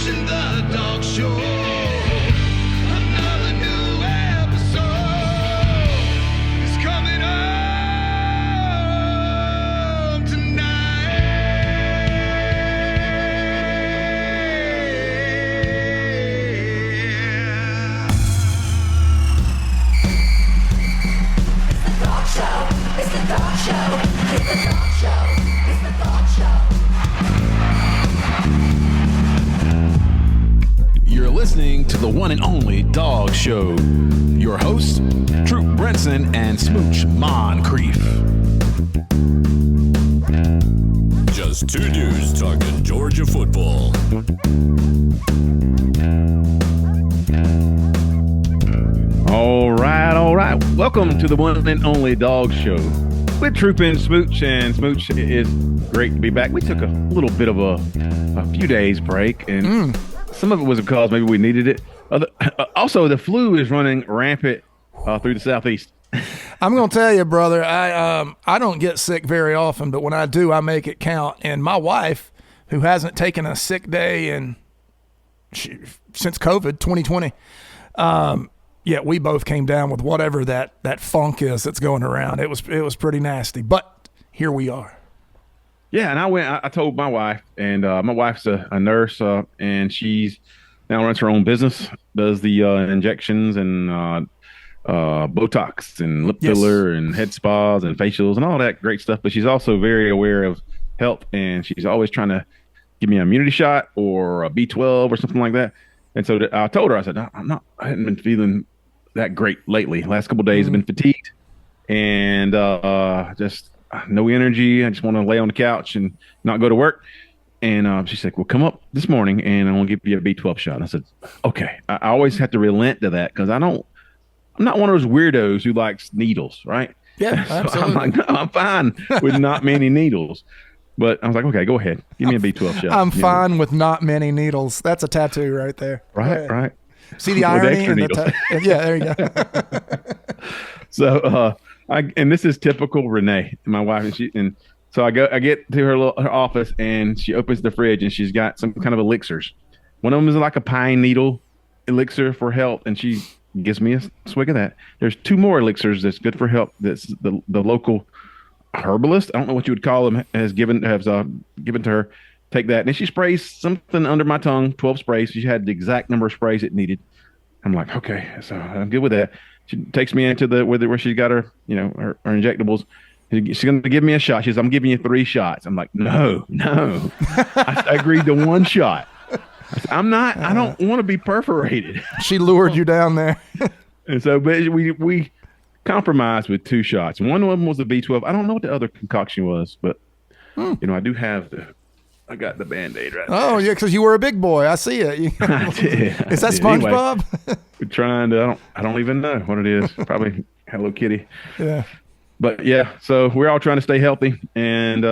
watching the dog show. Another new episode is coming up tonight. It's the dog show. It's the dog show. It's the dog show. You're listening to the one and only Dog Show. Your hosts, Troup Brinson and Smooch Moncrief. Just two dudes talking Georgia football. All right. Welcome to the one and only Dog Show with Troup and Smooch. And Smooch, it is great to be back. We took a little bit of a few days break, and some of it was because maybe we needed it. Also, the flu is running rampant through the Southeast. I'm going to tell you, brother, I don't get sick very often, but when I do, I make it count. And my wife, who hasn't taken a sick day since COVID 2020, yeah, we both came down with whatever that funk is that's going around. It was pretty nasty, but here we are. Yeah, and I told my wife, and my wife's a nurse, and she's now runs her own business, does the injections and Botox and lip filler and head spas and facials and all that great stuff. But she's also very aware of health, and she's always trying to give me an immunity shot or a B12 or something like that. And so I told her, I said, I hadn't been feeling that great lately. Last couple of days I've been fatigued and just no energy. I just want to lay on the couch and not go to work. And she's like, well, come up this morning and I'm going to give you a B12 shot. And I said, okay. I always have to relent to that because I'm not one of those weirdos who likes needles, right? Yeah, so absolutely. I'm like, no, I'm fine with not many needles. But I was like, okay, go ahead. Give me a B12 shot. I'm fine with not many needles. That's a tattoo right there. Right. See the With irony extra in the needles. yeah, there you go. So and this is typical Renee, my wife, and so I get to her office and she opens the fridge and she's got some kind of elixirs. One of them is like a pine needle elixir for health, and she gives me a swig of that. There's two more elixirs that's good for health. That's the local herbalist, I don't know what you would call them, has given to her. Take that, and then she sprays something under my tongue. 12 sprays. She had the exact number of sprays it needed. I'm like, okay, so I'm good with that. She takes me into where she's got her, her injectables. She's going to give me a shot. She says, I'm giving you 3 shots. I'm like, no. I agreed to 1 shot. I don't want to be perforated. She lured you down there. And so, but we compromised with 2 shots. One of them was the B12. I don't know what the other concoction was, but I do have I got the Band-Aid right there. Oh, yeah, because you were a big boy. I see it. I did. Is that SpongeBob? Anyway, we're trying to, I don't even know what it is. Probably Hello Kitty. Yeah. But yeah, so we're all trying to stay healthy, and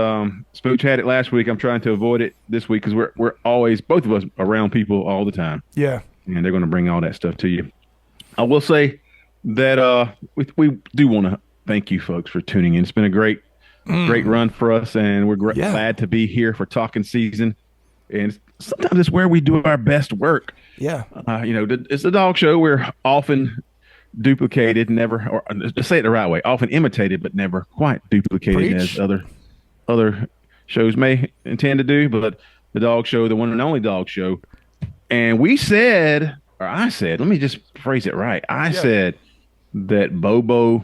Spooch had it last week. I'm trying to avoid it this week because we're always, both of us, around people all the time. Yeah. And they're going to bring all that stuff to you. I will say that we do want to thank you folks for tuning in. It's been a great run for us, and we're glad to be here for talking season. And sometimes it's where we do our best work. Yeah. It's a dog show. We're often duplicated, never, or to say it the right way, often imitated, but never quite duplicated as other shows may intend to do. But the dog show, the one and only dog show. And I said, let me just phrase it right. I said that Bobo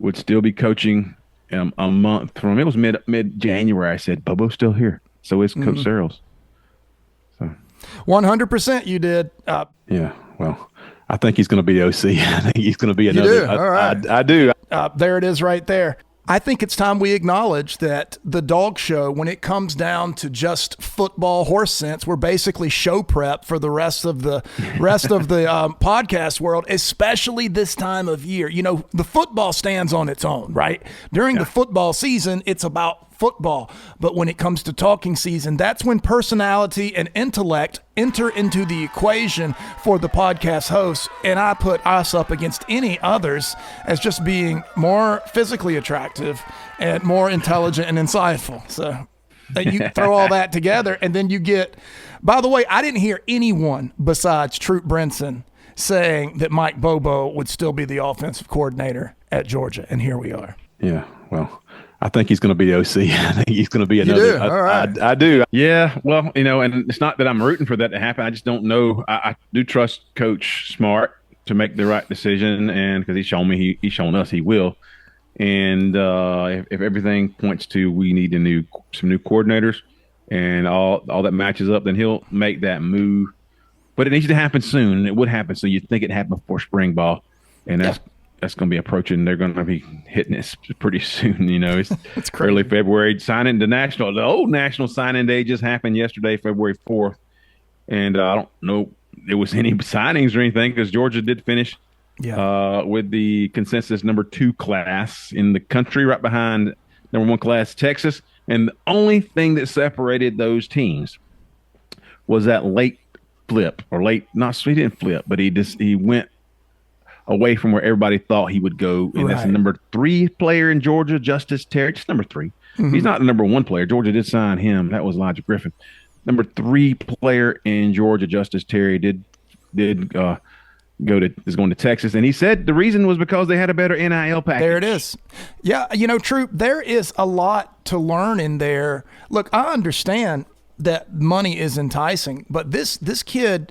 would still be coaching a month from, it was mid-January. I said, Bobo's still here. So is Coach Searles. So 100% you did. Yeah, well, I think he's going to be OC. I think he's going to be another. You do? All right. I do. There it is right there. I think it's time we acknowledge that the dog show, when it comes down to just football horse sense, we're basically show prep for the rest of the podcast world, especially this time of year. The football stands on its own, right? During the football season, it's about football. But when it comes to talking season, that's when personality and intellect enter into the equation for the podcast hosts. And I put us up against any others as just being more physically attractive and more intelligent and insightful. So You throw all that together, and then you get. By the way, I didn't hear anyone besides Troup Brinson saying that Mike Bobo would still be the offensive coordinator at Georgia, and here we are. Yeah, well, I think he's going to be the OC. I think he's going to be another. You do? All right. I do. Yeah, well, and it's not that I'm rooting for that to happen. I just don't know. I do trust Coach Smart to make the right decision, and because he's shown us he will. And if everything points to we need some new coordinators, and all that matches up, then he'll make that move. But it needs to happen soon. It would happen soon. You'd think it happened before spring ball, and that's going to be approaching. They're going to be hitting it pretty soon. It's early February. The old national signing day just happened yesterday, February 4th. And I don't know there was any signings or anything because Georgia did finish with the consensus number 2 class in the country, right behind number 1 class, Texas. And the only thing that separated those teams was that late flip he didn't flip, but he went away from where everybody thought he would go. And that's the number 3 player in Georgia, Justice Terry, just number 3. Mm-hmm. He's not the number 1 player. Georgia did sign him. That was Elijah Griffin. Number 3 player in Georgia, Justice Terry, is going to Texas. And he said the reason was because they had a better NIL package. There it is. Yeah, Troup, there is a lot to learn in there. Look, I understand that money is enticing, but this kid,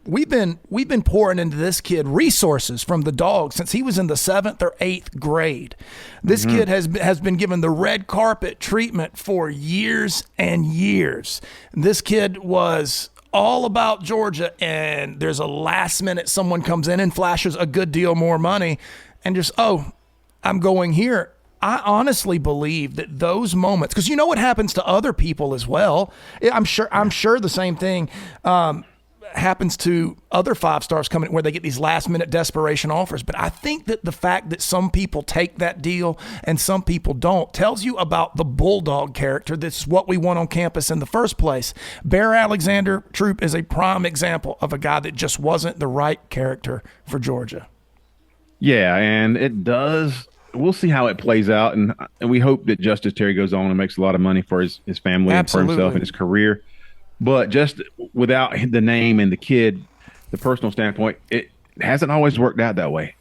we've been pouring into this kid resources from the Dog since he was in the 7th or 8th grade. This kid has been given the red carpet treatment for years and years. This kid was all about Georgia, and there's a last minute someone comes in and flashes a good deal more money and just, I'm going here. I honestly believe that those moments, because you know what happens to other people as well. I'm sure the same thing happens to other 5-stars coming where they get these last minute desperation offers. But I think that the fact that some people take that deal and some people don't tells you about the bulldog character. That's what we want on campus in the first place. Bear Alexander Troup is a prime example of a guy that just wasn't the right character for Georgia. Yeah, and it does. We'll see how it plays out, and we hope that Justice Terry goes on and makes a lot of money for his family and for himself and his career. But just without the name and the kid, the personal standpoint, it hasn't always worked out that way.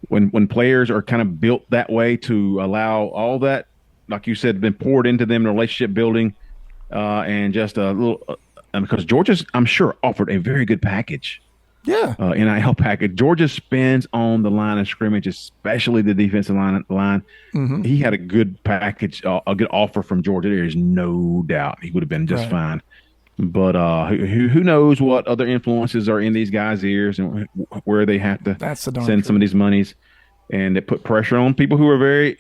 When players are kind of built that way to allow all that, like you said, been poured into them, relationship building, and just a little because Georgia's, I'm sure, offered a very good package. Yeah. NIL package. Georgia spends on the line of scrimmage, especially the defensive line. Mm-hmm. He had a good package, a good offer from Georgia. There is no doubt he would have been just fine. But who knows what other influences are in these guys' ears and where they have to send some of these monies. And it put pressure on people who are very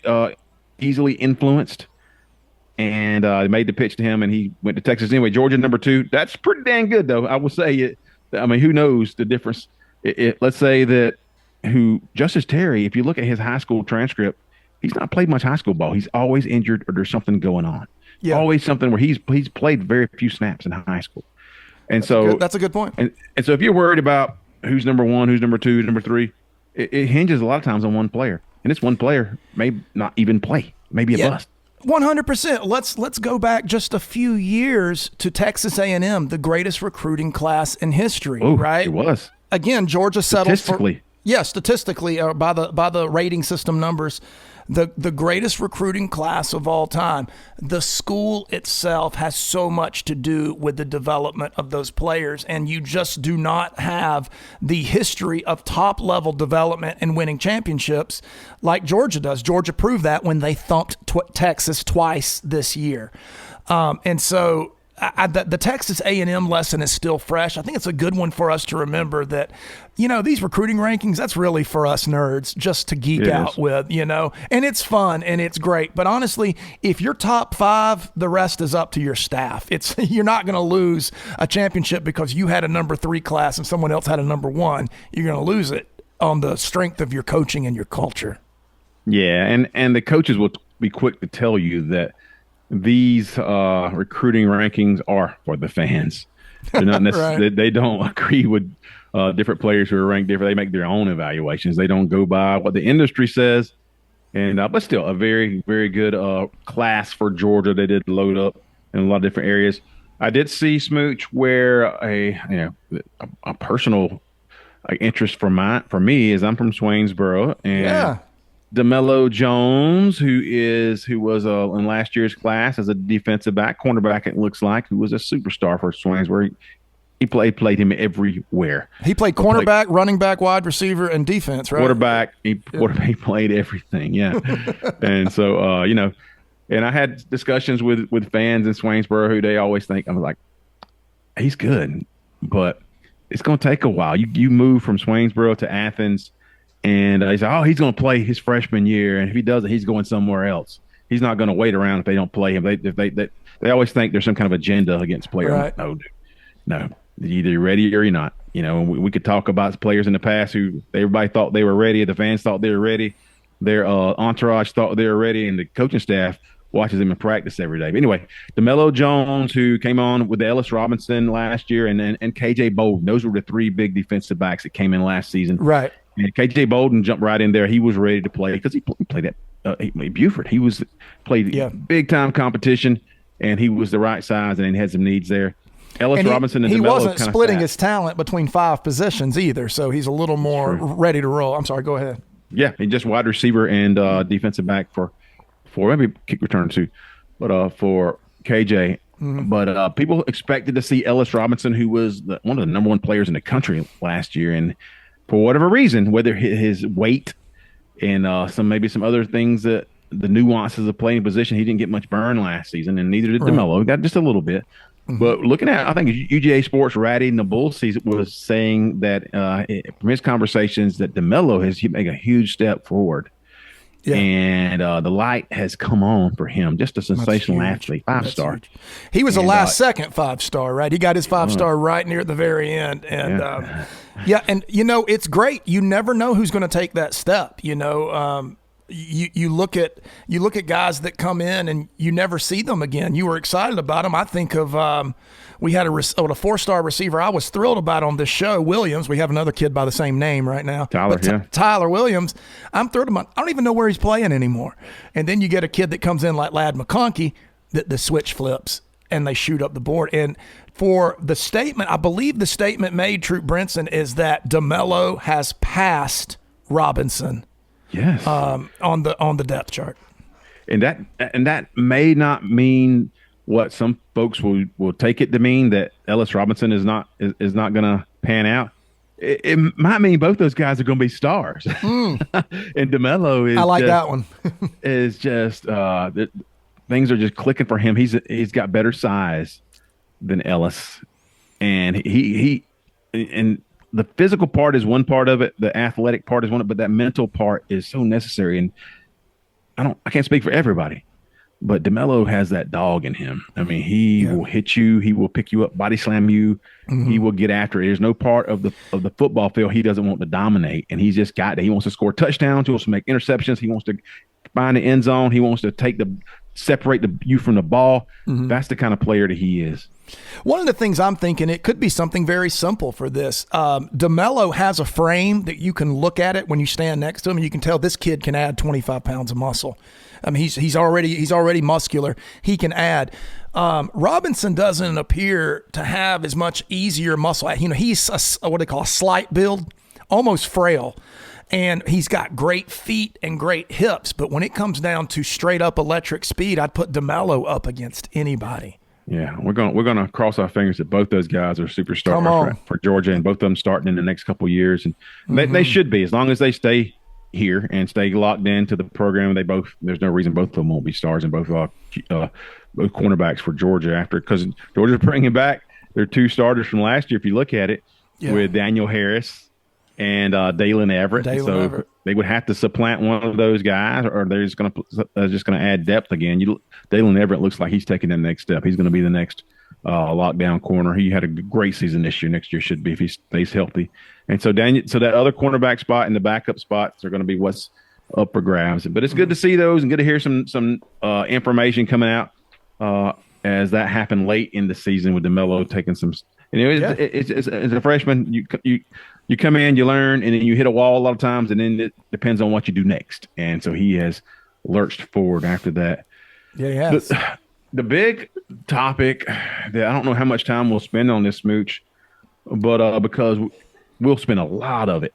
easily influenced. And they made the pitch to him, and he went to Texas anyway. Georgia, number 2. That's pretty dang good, though. I will say it. I mean, who knows the difference? Let's say that Justice Terry, if you look at his high school transcript, he's not played much high school ball. He's always injured or there's something going on. Yeah. Always something where he's played very few snaps in high school. And that's a good point. And so if you're worried about who's number 1, who's number 2, who's number 3, it hinges a lot of times on one player. And this one player may not even play, maybe a bust. 100%. Let's go back just a few years to Texas A&M, the greatest recruiting class in history, right? It was. Again, Georgia settled statistically. Statistically, by the rating system numbers, the greatest recruiting class of all time. The school itself has so much to do with the development of those players, and you just do not have the history of top-level development and winning championships like Georgia does. Georgia proved that when they thumped Texas twice this year. And so the Texas A&M lesson is still fresh. I think it's a good one for us to remember that, these recruiting rankings, that's really for us nerds just to geek out with, and it's fun and it's great. But honestly, if you're top 5, the rest is up to your staff. You're not going to lose a championship because you had a number 3 class and someone else had a number 1. You're going to lose it on the strength of your coaching and your culture. Yeah. And the coaches will be quick to tell you that these recruiting rankings are for the fans. They're not necessarily, they don't agree with different players who are ranked different. They make their own evaluations. They don't go by what the industry says. And but still a very, very good class for Georgia. They did load up in a lot of different areas. I did see Smooch wear a personal interest for me is I'm from Swainsboro, and Yeah. Demello Jones, who was in last year's class as a defensive back, cornerback, it looks like, who was a superstar for Swainsboro. He played him everywhere. He played cornerback, running back, wide receiver, and defense, right? Quarterback. He played everything. Yeah. And so, and I had discussions with fans in Swainsboro who they always think, I'm like, he's good, but it's going to take a while. You move from Swainsboro to Athens, and they say, oh, he's going to play his freshman year, and if he doesn't, he's going somewhere else. He's not going to wait around if they don't play him. They always think there's some kind of agenda against players. Right. No, dude. No. Either you're ready or you're not. We could talk about players in the past who everybody thought they were ready, the fans thought they were ready, their entourage thought they were ready, and the coaching staff watches them in practice every day. But anyway, Demello Jones, who came on with Ellis Robinson last year, and KJ Bolden. Those were the three big defensive backs that came in last season. Right. And KJ Bolden jumped right in there. He was ready to play because he played at Buford. He played big time competition, and he was the right size, and he had some needs there. Ellis Robinson and he DeMello wasn't kind of splitting sat. his talent between 5 positions either, so he's a little more ready to roll. I'm sorry, go ahead. Yeah, he just wide receiver and defensive back for maybe kick return too, but for KJ. Mm-hmm. But people expected to see Ellis Robinson, who was one of the number one players in the country last year, and for whatever reason, whether his weight and some other things that the nuances of playing position, he didn't get much burn last season, and neither did DeMello. He got just a little bit. Mm-hmm. But looking at, I think UGA Sports Ratty Nabulsi was saying that from his conversations that DeMello has made a huge step forward. Yeah. And the light has come on for him. Just a sensational athlete, 5-star. He was a last-second 5-star, right? He got his 5-star right near at the very end. And, and, it's great. You never know who's going to take that step, You look at guys that come in and you never see them again. You were excited about them. I think of we had a 4-star receiver I was thrilled about on this show, Williams. We have another kid by the same name right now. Tyler Williams. I'm thrilled about. I don't even know where he's playing anymore. And then you get a kid that comes in like Ladd McConkey that the switch flips and they shoot up the board. And for the statement, I believe the statement made, Troup Brinson, is that DeMello has passed Robinson. Yes. On the depth chart. And that may not mean what some folks will take it to mean, that Ellis Robinson is not going to pan out. It might mean both those guys are going to be stars. And DeMello is, I like that one. Is just things are just clicking for him. He's got better size than Ellis, and he the physical part is one part of it. The athletic part is one, but that mental part is so necessary. And I can't speak for everybody, but DeMello has that dog in him. I mean, he will hit you. He will pick you up, body slam you. Mm-hmm. He will get after it. There's no part of the football field he doesn't want to dominate. And he's just got it. He wants to score touchdowns. He wants to make interceptions. He wants to find the end zone. He wants to separate you from the ball. Mm-hmm. That's the kind of player that he is. One of the things I'm thinking, it could be something very simple for this. DeMello has a frame that you can look at it when you stand next to him, and you can tell this kid can add 25 pounds of muscle. I mean, he's already muscular. He can add. Robinson doesn't appear to have as much easier muscle. He's what they call a slight build, almost frail. And he's got great feet and great hips. But when it comes down to straight up electric speed, I'd put DeMello up against anybody. Yeah, we're gonna cross our fingers that both those guys are superstars for Georgia, and both of them starting in the next couple of years, and they should be, as long as they stay here and stay locked into the program. There's no reason both of them won't be stars, and both cornerbacks for Georgia because Georgia's bringing back their 2 starters from last year. If you look at it, with Daniel Harris and Dalen Everett, they would have to supplant one of those guys, or they're just going to add depth again. Dalen Everett looks like he's taking the next step. He's going to be the next lockdown corner. He had a great season this year. Next year should be, if he stays healthy. And so that other cornerback spot and the backup spots are going to be what's up for grabs. But it's good to see those and good to hear some information coming out as that happened late in the season with DeMello taking some. And it's a freshman, you come in, you learn, and then you hit a wall a lot of times, and then it depends on what you do next. And so he has lurched forward after that. Yeah, he has. The big topic that I don't know how much time we'll spend on this, Smooch, but because we'll spend a lot of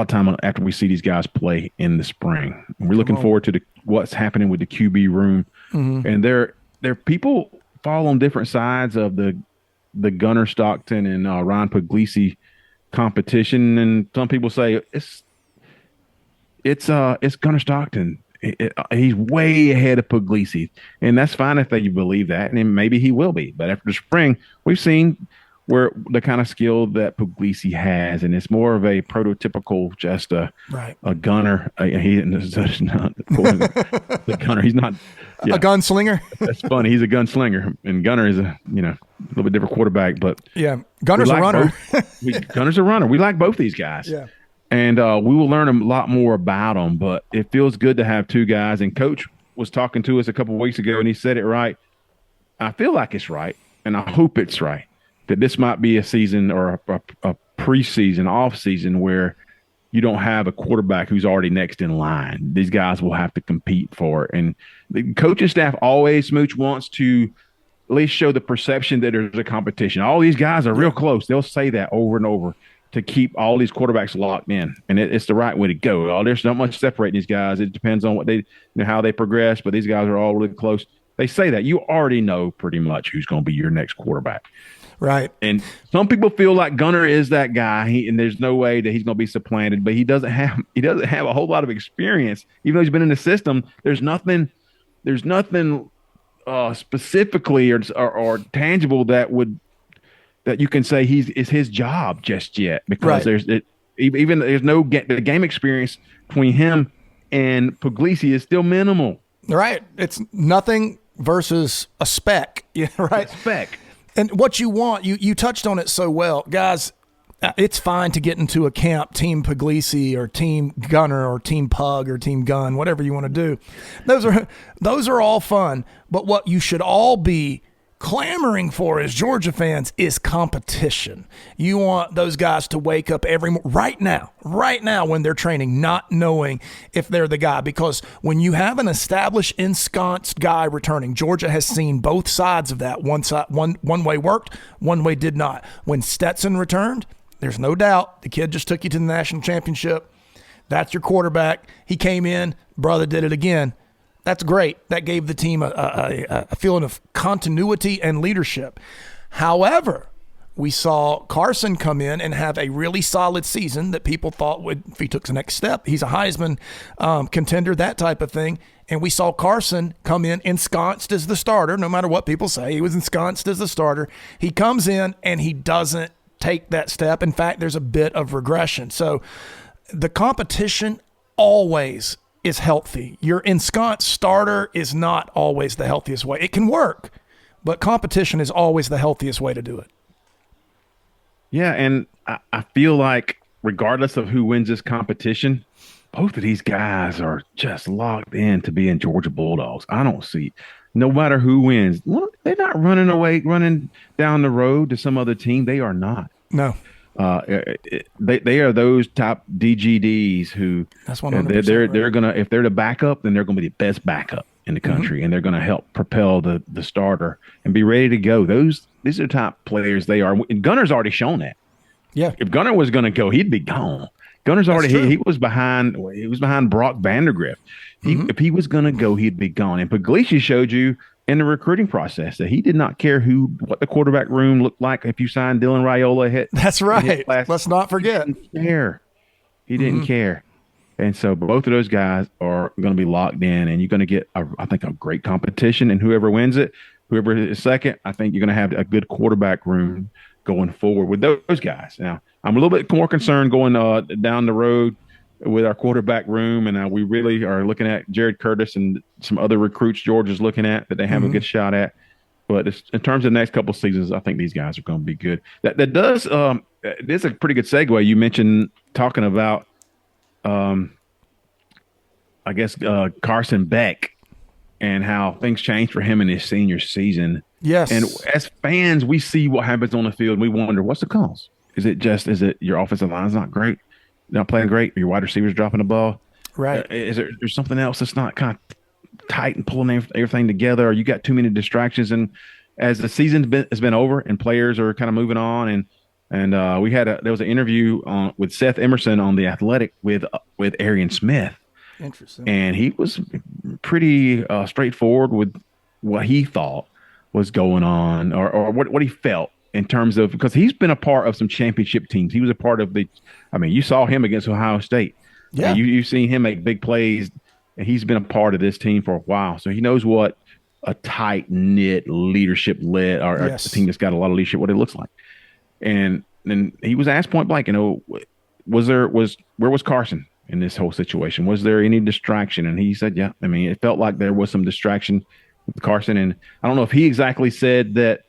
time after we see these guys play in the spring. We're looking forward to what's happening with the QB room, and there people fall on different sides of the Gunnar Stockton and Ryan Puglisi competition, and some people say it's Gunnar Stockton. He's way ahead of Puglisi, and that's fine if they believe that, and maybe he will be. But after the spring, we've seen where the kind of skill that Puglisi has, and it's more of a prototypical, just a gunner. He's not the gunner. He's not a gunslinger. That's funny. He's a gunslinger, and Gunner is a little bit different quarterback. But Gunner's a runner. Gunner's a runner. We like both these guys. Yeah. And we will learn a lot more about them, but it feels good to have two guys. And Coach was talking to us a couple of weeks ago, and he said it right. I feel like it's right, and I hope it's right, that this might be a season or a preseason, off season where you don't have a quarterback who's already next in line. These guys will have to compete for it. And the coaching staff always, Smooch, wants to at least show the perception that there's a competition. All these guys are real close. They'll say that over and over to keep all these quarterbacks locked in, and it's the right way to go. There's not much separating these guys. It depends on what how they progress, but these guys are all really close. They say that you already know pretty much who's going to be your next quarterback, right? And some people feel like Gunner is that guy, and there's no way that he's going to be supplanted. But he doesn't have a whole lot of experience, even though he's been in the system. There's nothing specifically or tangible that you can say is his job just yet, because there's no the game experience between him and Puglisi is still minimal. Right. It's nothing versus a speck. Yeah, right. A speck. And what you want, you touched on it so well, guys. It's fine to get into a camp, Team Puglisi or Team Gunner or Team Pug or Team Gun, whatever you want to do. Those are all fun. But what you should all be clamoring for as Georgia fans is competition. You want those guys to wake up right now when they're training, not knowing if they're the guy, because when you have an established ensconced guy returning, Georgia has seen both sides of that. One way worked, one way did not. When Stetson returned, there's no doubt the kid just took you to the national championship. That's your quarterback. He came in, brother did it again. That's great. That gave the team a feeling of continuity and leadership. However, we saw Carson come in and have a really solid season that people thought if he took the next step, he's a Heisman contender, that type of thing. And we saw Carson come in ensconced as the starter. No matter what people say, he was ensconced as the starter. He comes in and he doesn't take that step. In fact, there's a bit of regression. So the competition always is healthy. Your ensconced starter is not always the healthiest way. It can work, but competition is always the healthiest way to do it. Yeah, and I feel like regardless of who wins this competition, both of these guys are just locked in to being Georgia Bulldogs. I don't see, no matter who wins, they're not running down the road to some other team. They are not. No. They are those top DGDs who that's 100% they're gonna, if they're the backup, then they're gonna be the best backup in the country, and they're gonna help propel the starter and be ready to go. These are top players. They are. And Gunner's already shown that. Yeah, if Gunner was gonna go, he'd be gone. Gunner's already he was behind. He was behind Brock Vandergrift. If he was gonna go, he'd be gone. And Puglisi showed you in the recruiting process that he did not care what the quarterback room looked like. If you signed Dylan Raiola, that's right. Let's not forget. He didn't care. He didn't care. And so both of those guys are going to be locked in, and you're going to get, I think, a great competition. And whoever wins it, whoever is second, I think you're going to have a good quarterback room going forward with those guys. Now, I'm a little bit more concerned going down the road with our quarterback room, and we really are looking at Jared Curtis and some other recruits Georgia's looking at that they have a good shot at. But in terms of the next couple of seasons, I think these guys are going to be good. This is a pretty good segue. You mentioned talking about, Carson Beck and how things changed for him in his senior season. Yes. And as fans, we see what happens on the field and we wonder, what's the cause? Is it your offensive line's not great? Not playing great? Your wide receivers dropping the ball? Right. Is there's something else that's not kind of tight and pulling everything together? Or you got too many distractions? And as the season has been over and players are kind of moving on, and there was an interview with Seth Emerson on The Athletic with Arian Smith. Interesting. And he was pretty straightforward with what he thought was going on or what he felt in terms of, because he's been a part of some championship teams. He was a part of you saw him against Ohio State. Yeah. You've seen him make big plays, and he's been a part of this team for a while. So he knows what a tight-knit, leadership-led or a team that's got a lot of leadership, what it looks like. And then he was asked point blank, where was Carson in this whole situation? Was there any distraction? And he said, yeah. I mean, it felt like there was some distraction with Carson. And I don't know if he exactly said that.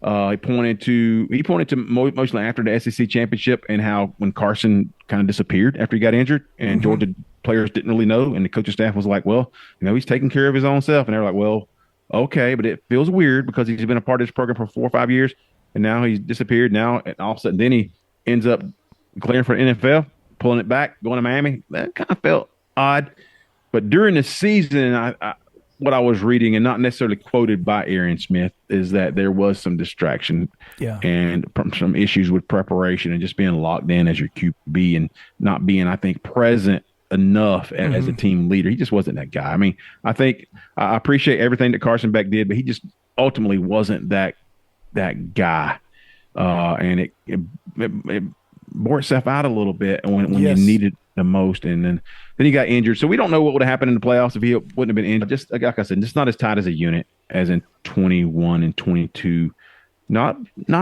He pointed to mostly after the SEC championship and how when Carson kind of disappeared after he got injured and Georgia players didn't really know. And the coaching staff was like, well, he's taking care of his own self. And they're like, well, okay, but it feels weird because he's been a part of this program for 4 or 5 years. And now he's disappeared now. And all of a sudden, then he ends up clearing for the NFL, pulling it back, going to Miami. That kind of felt odd. But during the season, what I was reading, and not necessarily quoted by Arian Smith, is that there was some distraction and some issues with preparation and just being locked in as your QB and not being, I think, present enough as a team leader. He just wasn't that guy. I mean, I think I appreciate everything that Carson Beck did, but he just ultimately wasn't that guy. And it bore itself out a little bit when you needed the most, and then he got injured. So we don't know what would have happened in the playoffs if he wouldn't have been injured. Just like I said, just not as tight as a unit as in 21 and 22. Not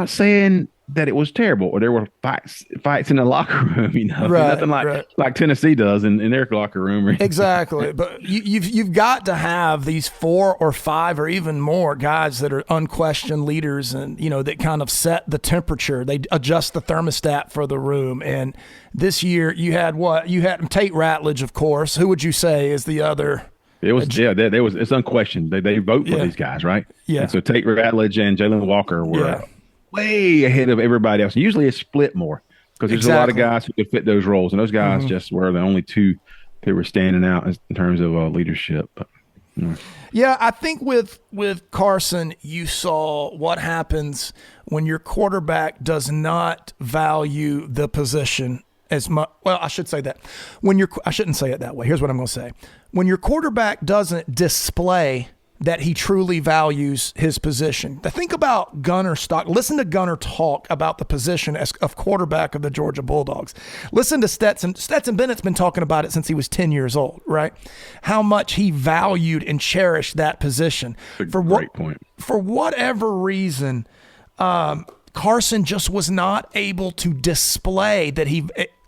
saying that it was terrible or there were fights in the locker room, nothing like Tennessee does in their locker room. Exactly. But you've got to have these 4 or 5 or even more guys that are unquestioned leaders and, that kind of set the temperature. They adjust the thermostat for the room. And this year you had what? You had Tate Ratledge, of course. Who would you say is the other? It's unquestioned. They vote for these guys, right? Yeah. And so Tate Ratledge and Jalen Walker were way ahead of everybody else. And usually it's split more because there's a lot of guys who could fit those roles, and those guys just were the only two that were standing out in terms of leadership. But, yeah, I think with Carson, you saw what happens when your quarterback does not value the position as much. Well, I should say that. I shouldn't say it that way. Here's what I'm going to say. When your quarterback doesn't display that he truly values his position. Think about Gunner Stock. Listen to Gunner talk about the position of quarterback of the Georgia Bulldogs. Listen to Stetson. Stetson Bennett's been talking about it since he was 10 years old, right? How much he valued and cherished that position. Great point. For whatever reason, Carson just was not able to display that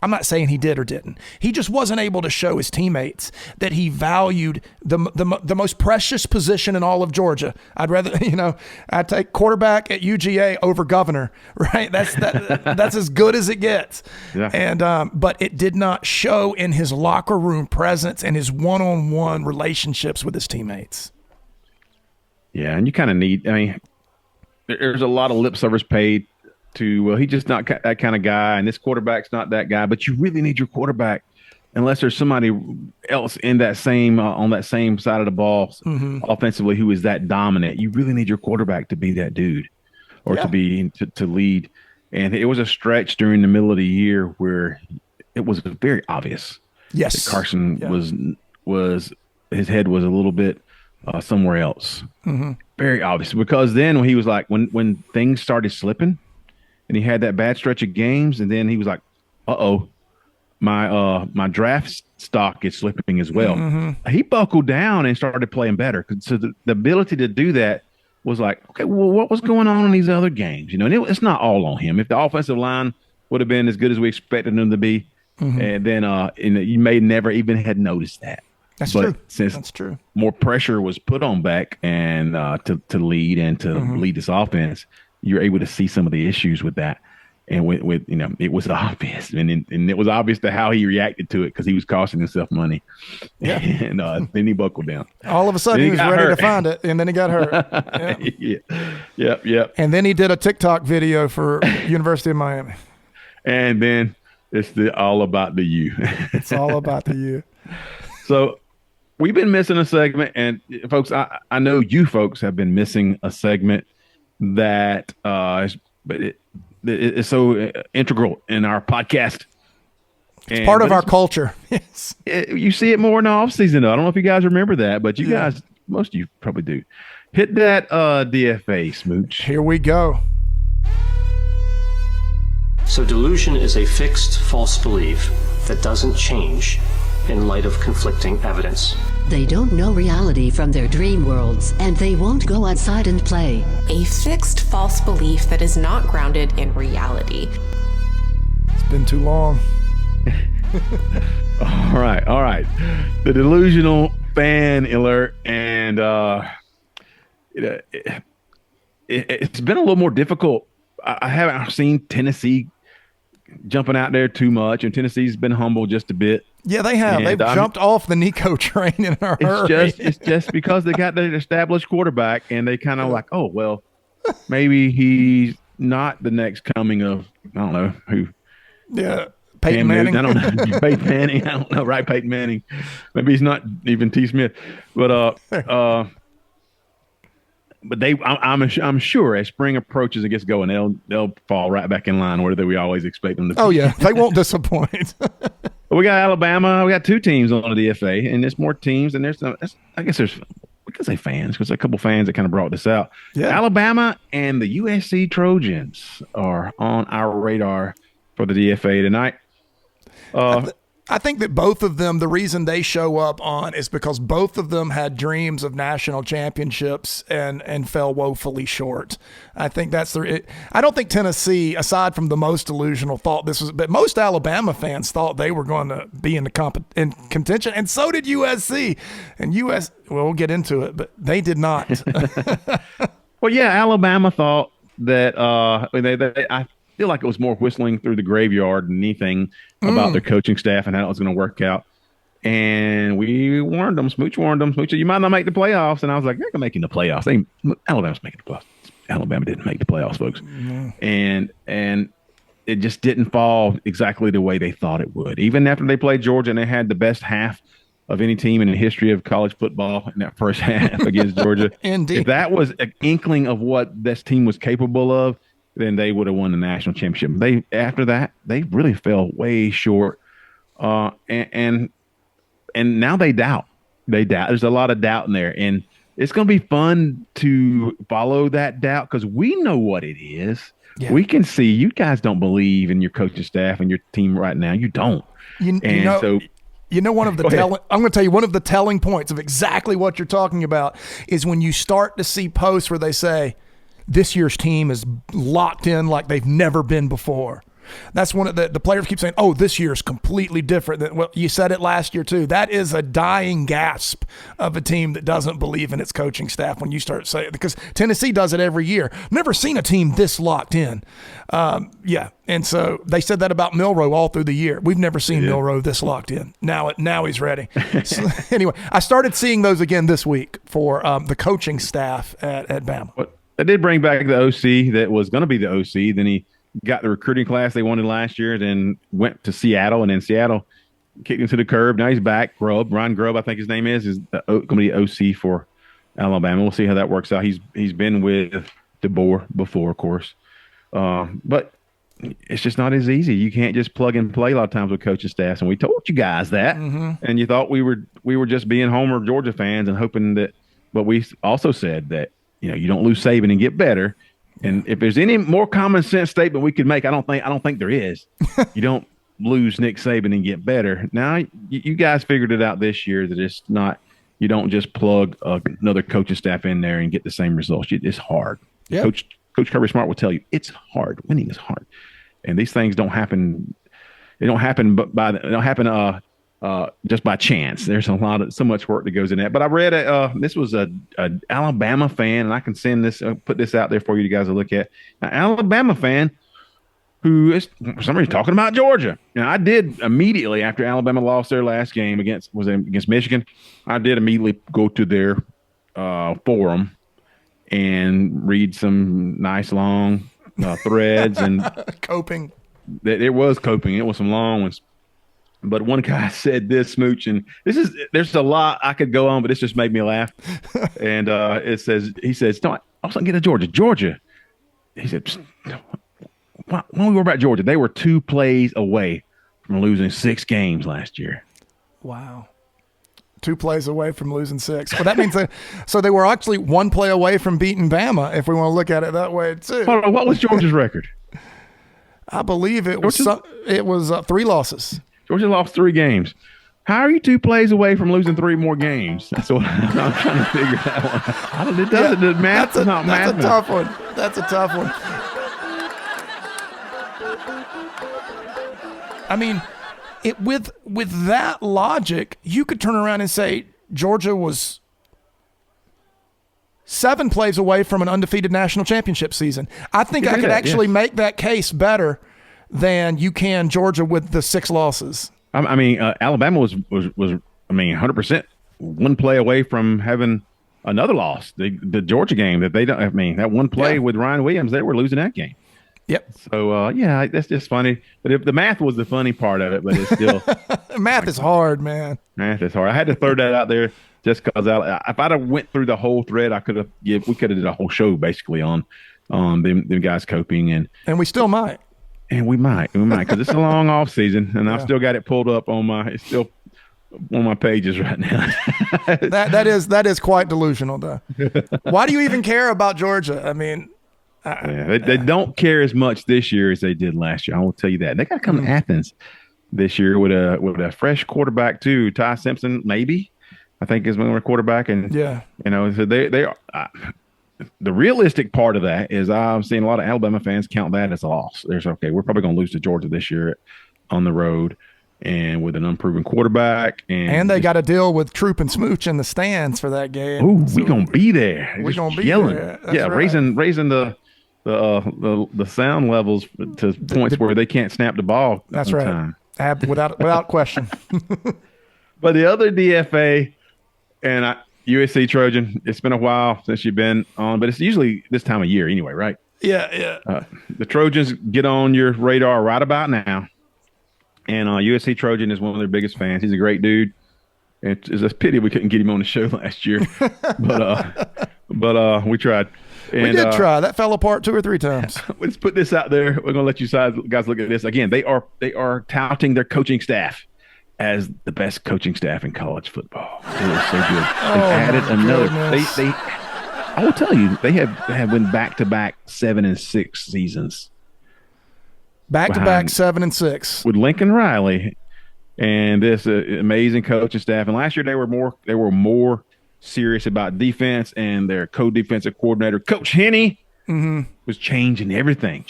I'm not saying he did or didn't. He just wasn't able to show his teammates that he valued the most precious position in all of Georgia. I'd rather, I'd take quarterback at UGA over governor, right? That's as good as it gets. Yeah. And but it did not show in his locker room presence and his one-on-one relationships with his teammates. Yeah, and you kind of need, there's a lot of lip service paid to, he's just not that kind of guy, and this quarterback's not that guy. But you really need your quarterback, unless there's somebody else in that same on that same side of the ball offensively who is that dominant. You really need your quarterback to be that dude, or to be to lead. And it was a stretch during the middle of the year where it was very obvious. Yes, that Carson was his head was a little bit somewhere else. Very obvious, because then when he was like, when things started slipping and he had that bad stretch of games, and then he was like, my draft stock is slipping as well. He buckled down and started playing better. So the ability to do that was like, okay, well, what was going on in these other games? And it's not all on him. If the offensive line would have been as good as we expected them to be, and then you may never even had noticed that. That's true. More pressure was put on Beck and to lead and to lead this offense, you're able to see some of the issues with that. And with it was obvious, and it was obvious to how he reacted to it because he was costing himself money. Yeah. And then he buckled down. All of a sudden, he was ready to find it, and then he got hurt. Yeah. Yep. And then he did a TikTok video for University of Miami. And then it's all about the U. It's all about the U. So we've been missing a segment, and folks, I know you folks have been missing a segment that it's so integral in our podcast. It's part of our culture. Yes. You see it more in the off season, though. I don't know if you guys remember that, but you guys, most of you probably do. Hit that DFA, Smooch. Here we go. So delusion is a fixed false belief that doesn't change in light of conflicting evidence. They don't know reality from their dream worlds, and they won't go outside and play. A fixed false belief that is not grounded in reality. It's been too long. All right. The delusional fan alert, and it's been a little more difficult. I haven't seen Tennessee jumping out there too much, and Tennessee's been humble just a bit. Yeah, they have. They've jumped off the Nico train in a hurry. It's just because they got their established quarterback, and they kind of like, oh, well, maybe he's not the next coming of, I don't know who. Yeah, Peyton Manning. I don't know. Peyton Manning. I don't know. Right, Peyton Manning. Maybe he's not even T. Smith. But I'm sure as spring approaches and gets going, they'll fall right back in line where we always expect them to. Oh yeah, they won't disappoint. We got Alabama. We got two teams on the DFA, and there's more teams. And I guess we can say fans because a couple fans that kind of brought this out. Yeah. Alabama and the USC Trojans are on our radar for the DFA tonight. I think that both of them, the reason they show up on is because both of them had dreams of national championships and fell woefully short. I think that's I don't think Tennessee, aside from the most delusional, thought this was, but most Alabama fans thought they were going to be in contention, and so did USC. And we'll get into it, but they did not. Well, yeah, Alabama thought that I feel like it was more whistling through the graveyard than anything about their coaching staff and how it was going to work out. And we warned them. Smooch warned them. Smooch said, you might not make the playoffs. And I was like, they're making the playoffs. Alabama's making the playoffs. Alabama didn't make the playoffs, folks. And it just didn't fall exactly the way they thought it would. Even after they played Georgia and they had the best half of any team in the history of college football in that first half against Georgia. Indeed. If that was an inkling of what this team was capable of, then they would have won the national championship. After that, they really fell way short. And now they doubt. There's a lot of doubt in there. And it's going to be fun to follow that doubt because we know what it is. Yeah. We can see you guys don't believe in your coaching staff and your team right now. You don't. I'm going to tell you one of the telling points of exactly what you're talking about is when you start to see posts where they say, this year's team is locked in like they've never been before. That's one of the players keep saying, oh, this year is completely different. Well, you said it last year too. That is a dying gasp of a team that doesn't believe in its coaching staff when you start saying it, because Tennessee does it every year. Never seen a team this locked in. And so they said that about Milroe all through the year. We've never seen Milroe this locked in. Now he's ready. So, anyway, I started seeing those again this week for the coaching staff at Bama. They did bring back the OC that was going to be the OC. Then he got the recruiting class they wanted last year, then went to Seattle, and then Seattle kicked him to the curb. Now he's back. Ron Grubb, I think his name is going to be OC for Alabama. We'll see how that works out. He's been with DeBoer before, of course. But it's just not as easy. You can't just plug and play a lot of times with coaching staffs, and we told you guys that. And you thought we were just being Homer Georgia fans and hoping that. But we also said that you don't lose Saban and get better. And if there's any more common sense statement we could make, I don't think there is. You don't lose Nick Saban and get better. Now you guys figured it out this year that it's not. You don't just plug another coaching staff in there and get the same results. It's hard. Yep. Coach Kirby Smart will tell you it's hard. Winning is hard, and these things don't happen. They don't happen, just by chance. There's so much work that goes in that. But I read this was a Alabama fan, and I can put this out there for you guys to look at. An Alabama fan who is for some reason talking about Georgia. Now, I did immediately after Alabama lost their last game against Michigan. I did immediately go to their forum and read some nice long threads and Coping. It was coping. It was some long ones. But one guy said this, Smooch, and there's a lot I could go on, but this just made me laugh. And he says, "No, I was going to get to Georgia. Georgia." He said, "When we were about Georgia, they were 2 plays away from losing 6 games last year." Wow. 2 plays away from losing 6. Well, that means they were actually 1 play away from beating Bama, if we want to look at it that way, too. Hold on, what was Georgia's record? I believe it was 3 losses. Georgia lost 3 games. How are you 2 plays away from losing 3 more games? That's what I'm trying to figure that one. I don't. It doesn't. The math is not math. That's a tough one. That's a tough one. I mean, with that logic, you could turn around and say Georgia was 7 plays away from an undefeated national championship season. I think I could actually make that case better than you can Georgia with the 6 losses. I mean, Alabama was 100% 1 play away from having another loss. The Georgia game that they don't. I mean, that 1 play with Ryan Williams, they were losing that game. Yep. So that's just funny. But if the math was the funny part of it, but it's still math is hard, man. Math is hard. I had to throw that out there just because if I'd have went through the whole thread, we could have did a whole show basically on them guys coping and we still might. And we might because it's a long off season, and I've still got it pulled up it's still on my pages right now. that is quite delusional, though. Why do you even care about Georgia? I mean, they don't care as much this year as they did last year. I will tell you that. They got to come to Athens this year with a fresh quarterback too. Ty Simpson, maybe I think is one of their quarterback, and so they are. The realistic part of that is I'm seeing a lot of Alabama fans count that as a loss. We're probably going to lose to Georgia this year on the road and with an unproven quarterback. And they got to deal with Troup and Smooch in the stands for that game. Oh, we're going to be there. We're going to be yelling. there. That's right. raising the sound levels to points where they can't snap the ball. That's right. Without question. But the other DFA and USC Trojan, it's been a while since you've been on, but it's usually this time of year anyway, right? Yeah. The Trojans get on your radar right about now. And USC Trojan is one of their biggest fans. He's a great dude. It's a pity we couldn't get him on the show last year. but we tried. And, we did try. That fell apart 2 or 3 times. Let's put this out there. We're going to let you guys look at this. Again, they are touting their coaching staff as the best coaching staff in college football. It is so good. They've added another. I will tell you, they have went back-to-back 7-6 seasons. Back-to-back 7-6 with Lincoln Riley and this amazing coaching staff. And last year they were more serious about defense, and their co-defensive coordinator, Coach Henney, was changing everything.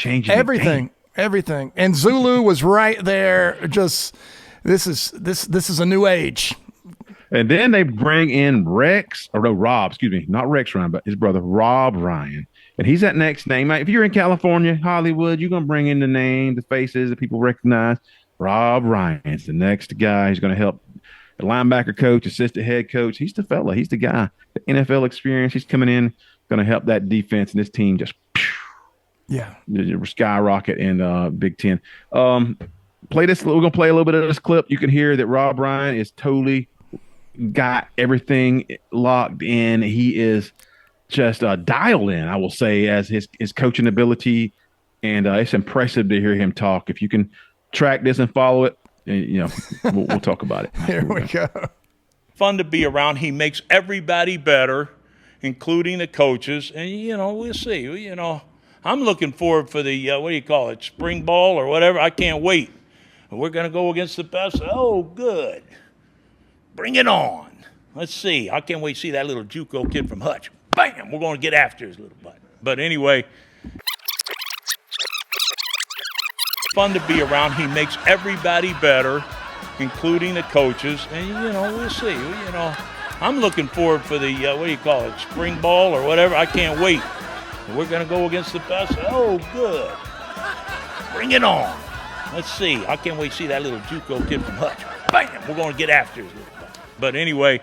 Everything. And Zulu was right there. Just this is a new age. And then they bring in Rob, not Rex Ryan, but his brother, Rob Ryan. And he's that next name. If you're in California, Hollywood, you're going to bring in the name, the faces that people recognize. Rob Ryan's the next guy. He's going to help the linebacker coach, assistant head coach. He's the fella. He's the guy. The NFL experience. He's coming in, going to help that defense and this team just skyrocket in Big Ten. We're going to play a little bit of this clip. You can hear that Rob Ryan is totally got everything locked in. He is just dialed in, I will say, as his coaching ability, and it's impressive to hear him talk. If you can track this and follow it, we'll talk about it. Here we go. Fun to be around. He makes everybody better, including the coaches, and we'll see. I'm looking forward for the spring ball or whatever. I can't wait. We're going to go against the best. Oh, good. Bring it on. Let's see. I can't wait to see that little JUCO kid from Hutch. Bam! We're going to get after his little butt. But anyway, fun to be around. He makes everybody better, including the coaches. And, we'll see. I'm looking forward for the, spring ball or whatever. I can't wait. We're going to go against the best. Oh, good. Bring it on. Let's see. I can't wait to see that little JUCO kid from Hutch. Bam! We're going to get after it. But anyway.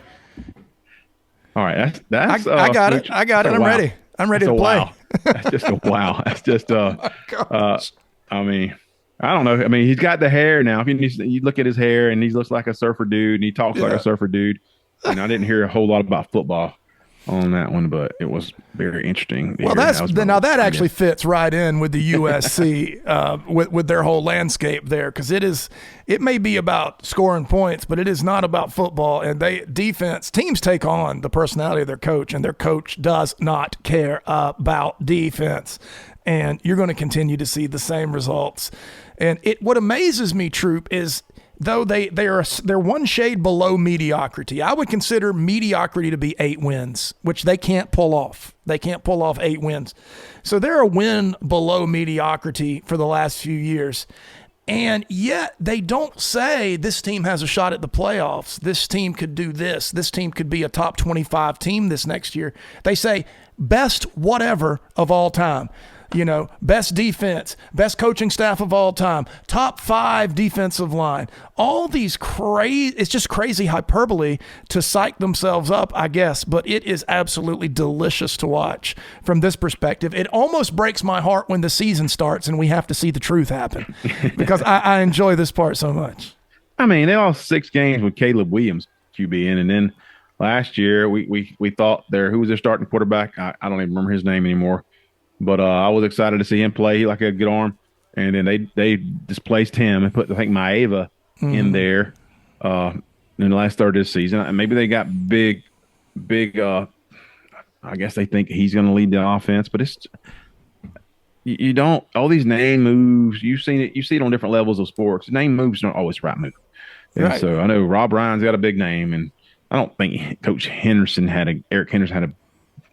All right. That's I got it. I got it. I'm wow. ready. I'm ready That's to play. Wow. That's just a wow. That's just gosh. I mean, I don't know. I mean, he's got the hair now. You look at his hair, and he looks like a surfer dude, and he talks like a surfer dude. And I didn't hear a whole lot about football on that one, but it was very interesting. Well, that actually fits right in with the USC with their whole landscape there, because it may be about scoring points, but it is not about football. And teams take on the personality of their coach, and their coach does not care about defense. And you're going to continue to see the same results. And what amazes me, Troup, is though they're one shade below mediocrity. I would consider mediocrity to be 8 wins, which they can't pull off. They can't pull off 8 wins. So they're a win below mediocrity for the last few years. And yet they don't say this team has a shot at the playoffs. This team could do this. This team could be a top 25 team this next year. They say best whatever of all time. Best defense, best coaching staff of all time, top 5 defensive line. All these it's just crazy hyperbole to psych themselves up, I guess, but it is absolutely delicious to watch from this perspective. It almost breaks my heart when the season starts and we have to see the truth happen because I enjoy this part so much. I mean, they lost 6 games with Caleb Williams QB in, and then last year we thought who was their starting quarterback? I don't even remember his name anymore. But I was excited to see him play. He had a good arm. And then they displaced him and put, I think, Maeva in there in the last third of this season. And maybe they got big, I guess they think he's going to lead the offense. But it's you don't – all these name moves, you see it on different levels of sports. Name moves don't always the right move. And right. So I know Rob Ryan's got a big name. And I don't think Coach Eric Henderson had a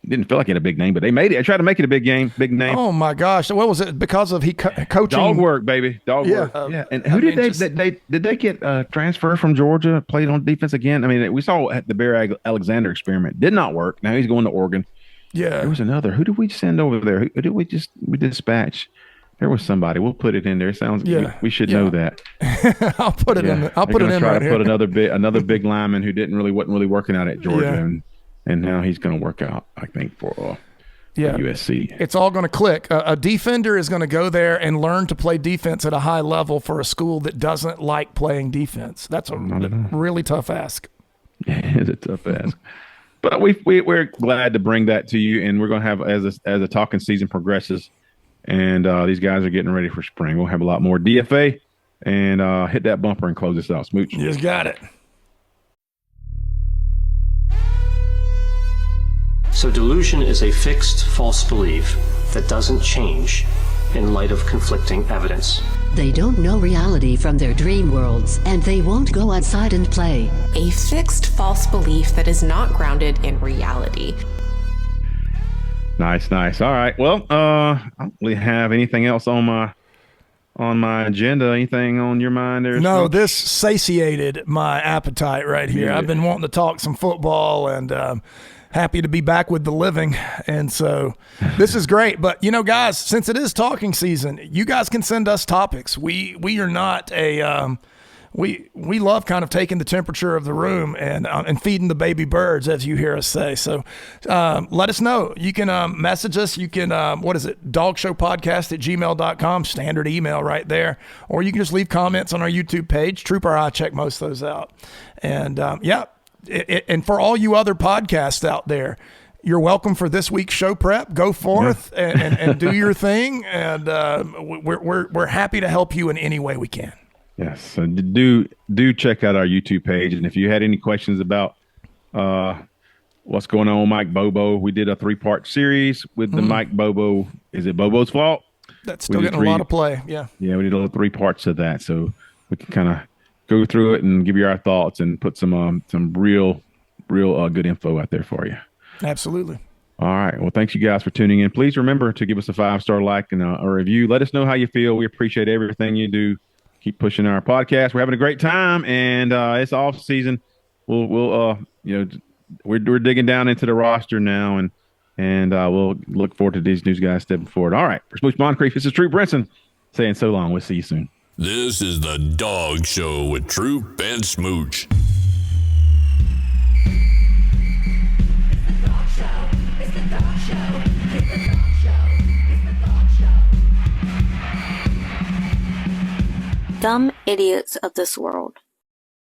didn't feel like he had a big name, but they made it. I tried to make it a big name. Oh my gosh! What was it? Because of coaching? Dog work, baby. Dog work. Yeah. And who did they get transfer from Georgia? Played on defense again. I mean, we saw at the Bear Alexander experiment did not work. Now he's going to Oregon. Yeah. There was another. Who did we send over there? Who did we dispatch? There was somebody. We'll put it in there. Sounds. Yeah. We should know that. I'll put it in. I'll put it in right here. Put another big lineman who wasn't really working out at Georgia. And now he's going to work out, I think, for USC. It's all going to click. A defender is going to go there and learn to play defense at a high level for a school that doesn't like playing defense. That's a really tough ask. It's a tough ask. But we're glad to bring that to you, and we're going to have, as the talking season progresses, and these guys are getting ready for spring, we'll have a lot more DFA, and hit that bumper and close this out. Smooch. You just got it. So delusion is a fixed false belief that doesn't change in light of conflicting evidence. They don't know reality from their dream worlds, and they won't go outside and play. A fixed false belief that is not grounded in reality. Nice. All right. Well, I don't really have anything else on my agenda. Anything on your mind there? No, this satiated my appetite right here. Yeah. I've been wanting to talk some football and happy to be back with the living. And so this is great. But, guys, since it is talking season, you guys can send us topics. We are not we love kind of taking the temperature of the room and feeding the baby birds, as you hear us say. So let us know. You can message us. You can, dogshowpodcast@gmail.com, standard email right there. Or you can just leave comments on our YouTube page. Troup or I check most of those out. And, and for all you other podcasts out there, you're welcome for this week's show prep. Go forth and do your thing. And we're happy to help you in any way we can. Yes. So do check out our YouTube page. And if you had any questions about what's going on with Mike Bobo, we did a 3-part series with the Mike Bobo. Is it Bobo's fault? That's still getting a lot of play. Yeah. Yeah. We did 3 parts of that. So we can kind of go through it and give you our thoughts and put some real good info out there for you. Absolutely. All right. Well, thanks you guys for tuning in. Please remember to give us a 5-star like and a review. Let us know how you feel. We appreciate everything you do. Keep pushing our podcast. We're having a great time, and it's off season. We're digging down into the roster now, and we'll look forward to these news guys stepping forward. All right. For Smooch Moncrief, this is Troup Brinson. saying so long. We'll see you soon. This is the Dog Show with Troup and Smooch. Dumb idiots of this world.